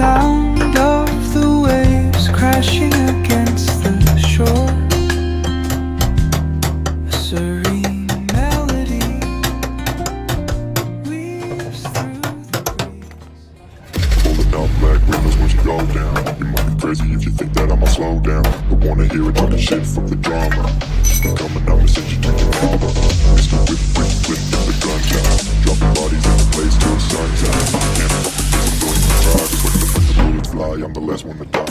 sound of the waves crashing against the shore. A serene melody weaves through the breeze. Pulling up black windows when you go down. You might be crazy if you think that I'ma slow down. But wanna hear it talking shit from the drama. Coming up and send you to your mama. Mr. Whip, whip, whip, get the guns out. Dropping bodies in the place till the sun's out. Can't fuck with this, I'm going to try. Cause when the bullets fly, I'm the last one to die.